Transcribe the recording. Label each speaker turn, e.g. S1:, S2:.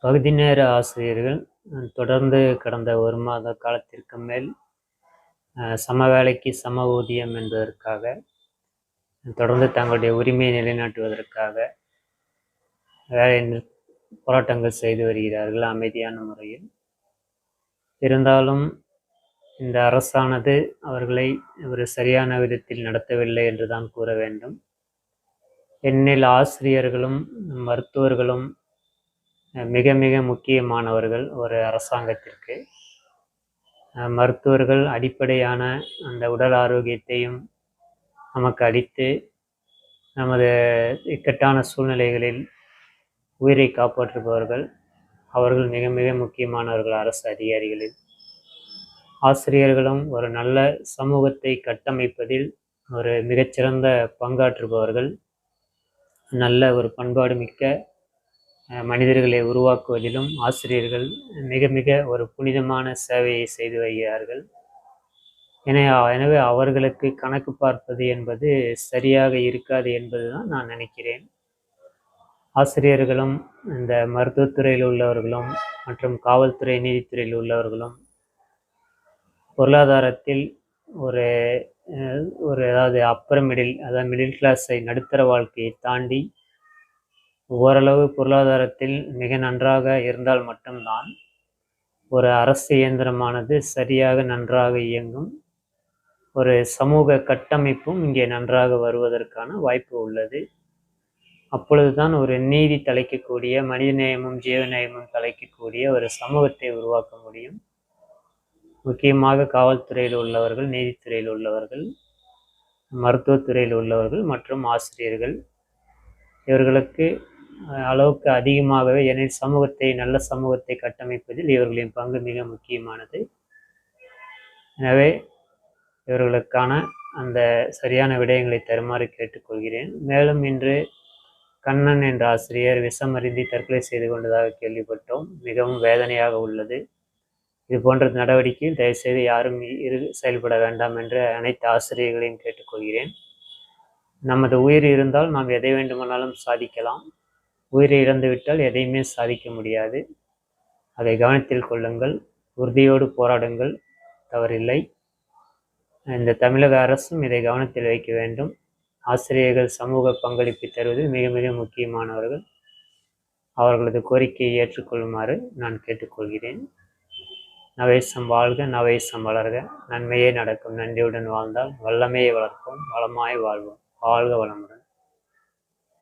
S1: பகுதி நேர ஆசிரியர்கள் தொடர்ந்து கடந்த 1 மாத காலத்திற்கு மேல் சம வேலைக்கு சம ஊதியம் என்பதற்காக தொடர்ந்து தங்களுடைய உரிமையை நிலைநாட்டுவதற்காக வேலை போராட்டங்கள் செய்து வருகிறார்கள் அமைதியான முறையில். இருந்தாலும் இந்த அரசானது அவர்களை ஒரு சரியான விதத்தில் நடத்தவில்லை என்றுதான் கூற வேண்டும். ஏனெனில் ஆசிரியர்களும் மருத்துவர்களும் மிக மிக முக்கியமானவர்கள் ஒரு அரசாங்கத்திற்கு. மருத்துவர்கள் அடிப்படையான அந்த உடல் ஆரோக்கியத்தையும் நமக்கு அளித்து நமது இக்கட்டான சூழ்நிலைகளில் உயிரை காப்பாற்றுபவர்கள். அவர்கள் மிக மிக முக்கியமானவர்கள் அரசு அதிகாரிகளில். ஆசிரியர்களும் ஒரு நல்ல சமூகத்தை கட்டமைப்பதில் ஒரு மிகச்சிறந்த பங்காற்றுபவர்கள். நல்ல ஒரு பண்பாடு மிக்க மனிதர்களை உருவாக்குவதிலும் ஆசிரியர்கள் மிக மிக ஒரு புனிதமான சேவையை செய்து வருகிறார்கள். எனவே அவர்களுக்கு கணக்கு பார்ப்பது என்பது சரியாக இருக்காது என்பதுதான் நான் நினைக்கிறேன். ஆசிரியர்களும் இந்த மருத்துவத்துறையில் உள்ளவர்களும் மற்றும் காவல்துறை நீதித்துறையில் உள்ளவர்களும் பொருளாதாரத்தில் அதாவது அப்பர் மிடில் கிளாஸை நடுத்தர வாழ்க்கையை தாண்டி ஓரளவு பொருளாதாரத்தில் மிக நன்றாக இருந்தால் மட்டும்தான் ஒரு அரசு இயந்திரமானது சரியாக நன்றாக இயங்கும். ஒரு சமூக கட்டமைப்பும் இங்கே நன்றாக வருவதற்கான வாய்ப்பு உள்ளது. அப்பொழுதுதான் ஒரு நீதி தலைக்கக்கூடிய, மனிதநேயமும் ஜீவநேயமும் தலைக்கக்கூடிய ஒரு சமூகத்தை உருவாக்க முடியும். முக்கியமாக காவல்துறையில் உள்ளவர்கள், நீதித்துறையில் உள்ளவர்கள், மருத்துவத்துறையில் உள்ளவர்கள் மற்றும் ஆசிரியர்கள், இவர்களுக்கு அளவுக்கு அதிகமாகவே நல்ல சமூகத்தை கட்டமைப்பதில் இவர்களின் பங்கு மிக முக்கியமானது. எனவே இவர்களுக்கான அந்த சரியான விடயங்களை தருமாறு கேட்டுக்கொள்கிறேன். மேலும் இன்று கண்ணன் என்ற ஆசிரியர் விஷமருந்தி தற்கொலை செய்து கொண்டதாக கேள்விப்பட்டோம். மிகவும் வேதனையாக உள்ளது. இது போன்ற நடவடிக்கையில் தயவுசெய்து யாரும் செயல்பட வேண்டாம் என்று அனைத்து ஆசிரியர்களையும் கேட்டுக்கொள்கிறேன். நமது உயிர் இருந்தால் நாம் எதை வேண்டுமானாலும் சாதிக்கலாம். உயிரை இழந்துவிட்டால் எதையுமே சாதிக்க முடியாது. அதை கவனத்தில் கொள்ளுங்கள். உறுதியோடு போராடுங்கள், தவறில்லை. இந்த தமிழக அரசும் இதை கவனத்தில் வைக்க வேண்டும். ஆசிரியர்கள் சமூக பங்களிப்பு தருவது மிக மிக முக்கியமானவர்கள். அவர்களது கோரிக்கையை ஏற்றுக்கொள்ளுமாறு நான் கேட்டுக்கொள்கிறேன். நவேசம் வாழ்க, நவேசம் வளர்க, நன்மையே நடக்கும். நன்றியுடன் வாழ்ந்தால் வல்லமையை வளர்ப்போம், வளமாய் வாழ்வோம். வாழ்க வளமுடன்.